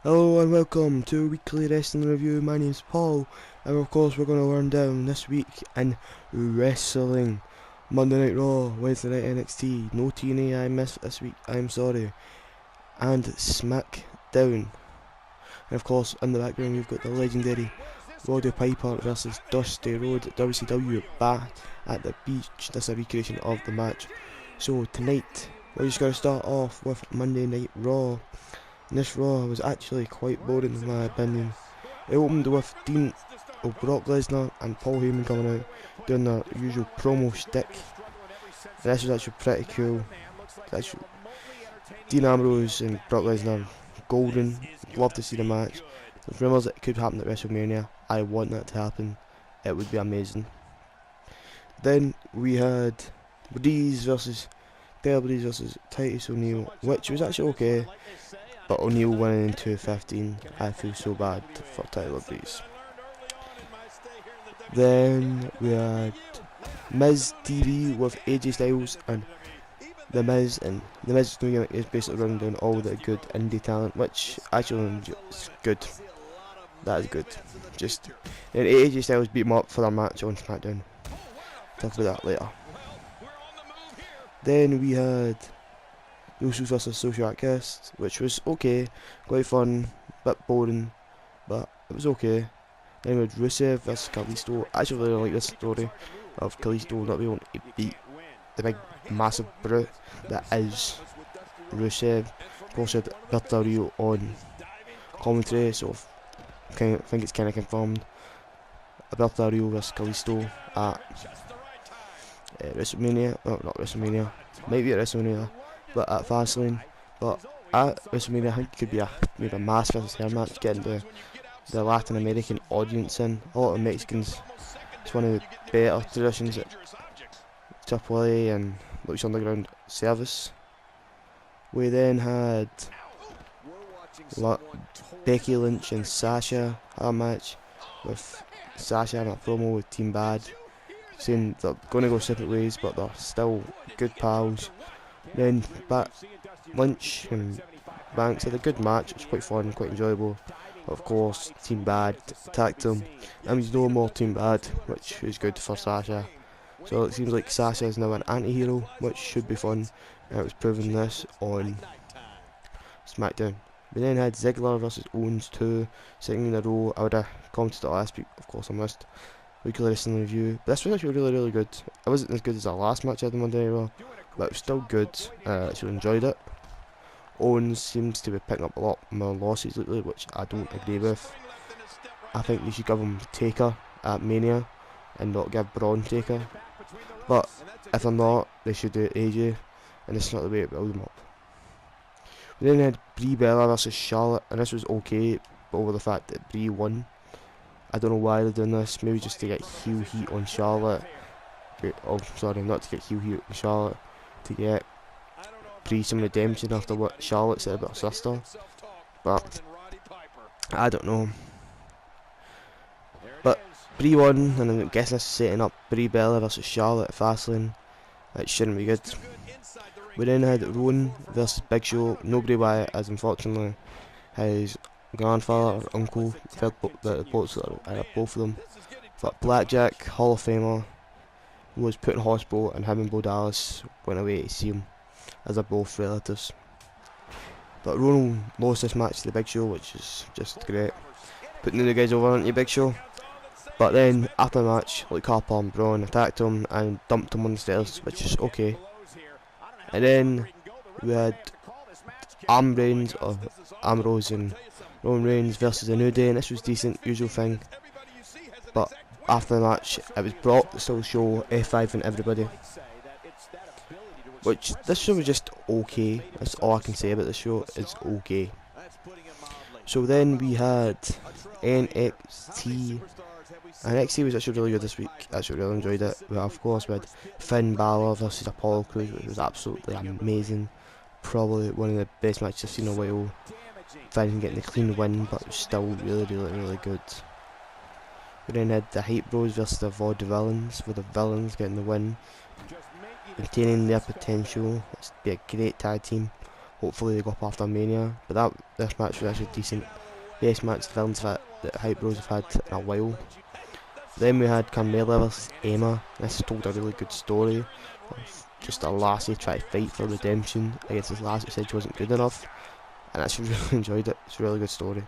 Hello and welcome to Weekly Wrestling Review. My name's Paul, and of course we're going to learn down this week in wrestling. Monday Night Raw, Wednesday Night NXT, no TNA I missed this week, I'm sorry, and Smackdown. And of course in the background you've got the legendary Roddy Piper versus Dusty Rhodes at WCW back at the beach. This is a recreation of the match. So tonight we're just going to start off with Monday Night Raw. And this Raw was actually quite boring in my opinion. It opened with Brock Lesnar and Paul Heyman coming out doing their usual promo shtick. This was actually pretty cool. Dean Ambrose and Brock Lesnar, golden. Love to see the match. There's rumours that it could happen at WrestleMania. I want that to happen. It would be amazing. Then we had Breeze versus Titus O'Neil, which was actually okay. But O'Neil winning in 2:15, I feel so bad for Tyler Breeze. Then we had Miz TV with AJ Styles and The Miz, and The Miz's new gimmick is basically running down all the good indie talent, which actually is good. That is good. Just then AJ Styles beat him up for their match on Smackdown. Talk about that later. Then we had Usos vs Social Outcast, which was okay, quite fun, bit boring, but it was okay. Then we had Rusev vs Kalisto. I actually really like this story of Kalisto not being able to beat the big massive brute that is Rusev. Of course, we had Berta Rio on commentary, so I think it's kind of confirmed. Berta Rio vs Kalisto at WrestleMania. Oh, not WrestleMania, might be at WrestleMania, but at Fastlane. But at WrestleMania, I think it could be maybe a mass versus hair match, getting the Latin American audience in. A lot of Mexicans. It's one of the better traditions at AAA and Lucha Underground service. We then had Becky Lynch and Sasha had a match, with Sasha having a promo with Team Bad, saying they're going to go separate ways, but they're still good pals. Then Lynch and Banks had a good match, it was quite fun, quite enjoyable. Of course, Team Bad attacked them, and there's no more Team Bad, which is good for Sasha. So it seems like Sasha is now an anti-hero, which should be fun, and it was proven this on Smackdown. We then had Ziggler vs Owens 2, sitting in a row. I would have commented it last week, of course I missed. Weekly Wrestling Review. But this was actually really good. It wasn't as good as the last match I had on Monday Night Raw, but it was still good. I actually enjoyed it. Owens seems to be picking up a lot more losses lately, which I don't agree with. I think they should give him Taker at Mania and not give Braun Taker. But if they're not, they should do AJ, and this is not the way to build them up. We then had Brie Bella versus Charlotte, and this was okay, but over the fact that Brie won. I don't know why they're doing this, maybe just to get heel heat on Charlotte. Oh, sorry, not to get heel heat on Charlotte, to get Brie some redemption after what Charlotte said about her sister. But I don't know. But Brie won, and I'm guessing this is setting up Brie Bella versus Charlotte at Fastlane. It shouldn't be good. We then had Rowan versus Big Show. Nobody Wyatt, as unfortunately his grandfather or uncle filled the boats out of both of them. But Blackjack, Hall of Famer, was put in hospital, and him and Bo Dallas went away to see him, as they're both relatives. But Rowan lost this match to the Big Show, which is just great. Putting the guys over into Big Show. But then after the match, Luke Harper and Braun attacked him and dumped him on the stairs, which is okay. And then we had Ambrose and Roman Reigns versus the New Day, and this was decent, usual thing. But after the match, it was Brock that still show F5 and everybody. Which, this show was just okay. That's all I can say about this show, is okay. So then we had NXT. NXT was actually really good this week. I actually really enjoyed it. But of course we had Finn Balor versus Apollo Crews, which was absolutely amazing. Probably one of the best matches I've seen in a while. Finn getting a clean win, but it was still really good. We then had the Hype Bros versus the Vaudevillains, with the Villains getting the win, maintaining their potential. It's be a great tag team. Hopefully they go up after Mania. But this match was actually decent. Best match the villains that Hype Bros have had in a while. Then we had Carmella vs Emma. This told a really good story of just a lassie trying to fight for redemption against this lassie who said she wasn't good enough. And I actually really enjoyed it. It's a really good story.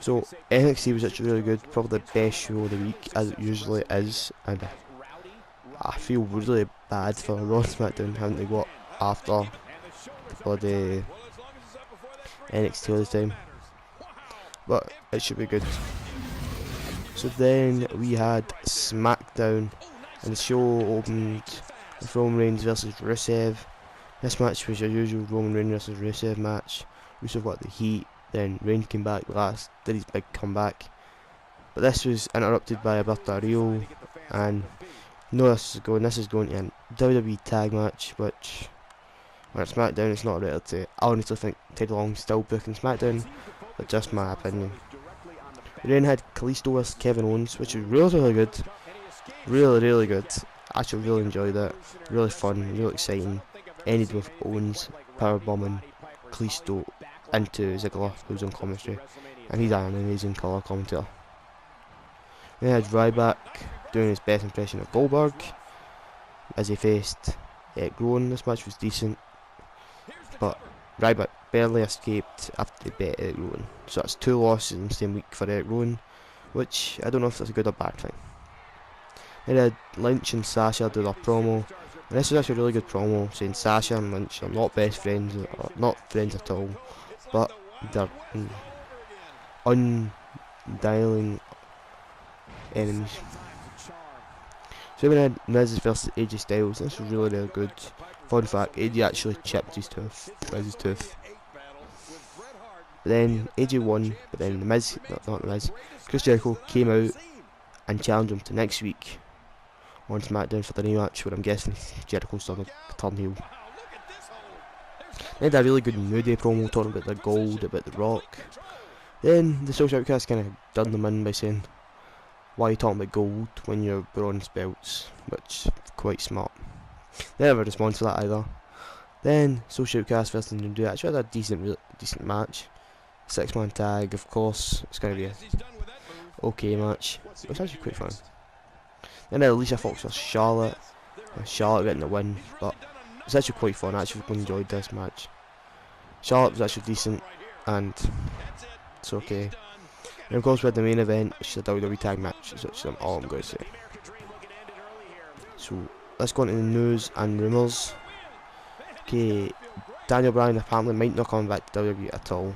So NXT was actually really good, probably the best show of the week as it usually is, and I feel really bad for Raw and Smackdown having to go up after the NXT all the time, but it should be good. So then we had Smackdown, and the show opened with Roman Reigns versus Rusev. This match was your usual Roman Reigns versus Rusev match. Rusev got the heat, then Reigns came back last, did his big comeback. But this was interrupted by Alberto Rio, and you know this is going to a WWE tag match, which when it's SmackDown it's not related to. I honestly think Teddy Long's still booking SmackDown, but just my opinion. We then had Kalisto vs Kevin Owens, which was really good. Really good. I actually really enjoyed it. Really fun, really exciting. Ended with Owens powerbombing Kalisto into Ziggler, who's on commentary, and he's an amazing colour commentator. We had Ryback doing his best impression of Goldberg as he faced Eric Rowan. This match was decent, but Ryback barely escaped after they beat Eric Rowan. So that's 2 losses in the same week for Eric Rowan, which I don't know if that's a good or bad thing. Then had Lynch and Sasha do their promo, and this was actually a really good promo, saying Sasha and Lynch are not best friends, or not friends at all, but they're undialing enemies. So we had Miz versus AJ Styles. This was really good. Fun fact, AJ actually chipped Miz's tooth. But then AJ won, but then the Miz, not the Miz, Chris Jericho came out and challenged him to next week on SmackDown for the new match, where I'm guessing Jericho's going to turn heel. They had a really good New Day promo talking about the gold, about the Rock. Then the Social Outcast kind of done them in by saying, "Why are you talking about gold when you're bronze belts?" Which is quite smart. They never responded to that either. Then Social Outcast versus New Day actually had a decent match. 6-man tag, of course. It's going to be a okay match. It was actually quite fun. Then Alicia Fox versus Charlotte. Charlotte getting the win, but it's actually quite fun. I actually enjoyed this match. Charlotte was actually decent, and it's okay. And of course we had the main event, which is a WWE tag match, which is all I'm going to say. So let's go into the news and rumours. Okay, Daniel Bryan apparently might not come back to WWE at all,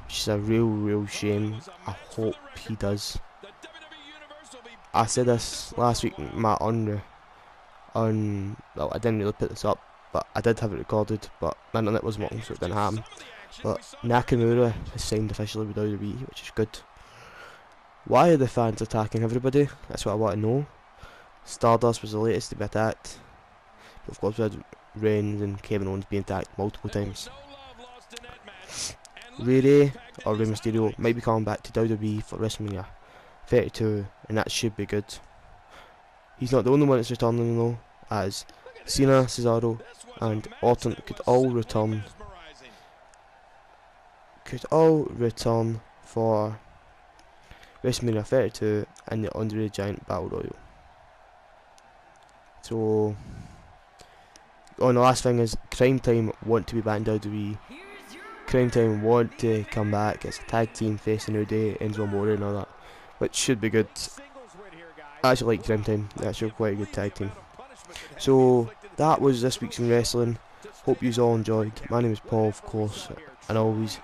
which is a real shame. I hope he does. I said this last week, Matt, well, I didn't really put this up, but I did have it recorded, but my internet wasn't working, so it didn't happen. But Nakamura has signed officially with WWE, which is good. Why are the fans attacking everybody? That's what I want to know. Stardust was the latest to be attacked, but of course we had Reigns and Kevin Owens being attacked multiple times. Rey Mysterio might be coming back to WWE for WrestleMania 32, and that should be good. He's not the only one that's returning though, as Cena, Cesaro and Orton could all return for WrestleMania 32 and the Andre the Giant Battle Royal. So, the last thing is Crime Time want to be back in WWE. Crime Time want to come back. It's a tag team facing New Day, Enzo Amore and all that, which should be good. I actually like Crime Time. They're actually quite a good tag team. So that was this week's in wrestling. Hope you all enjoyed. My name is Paul, of course, and always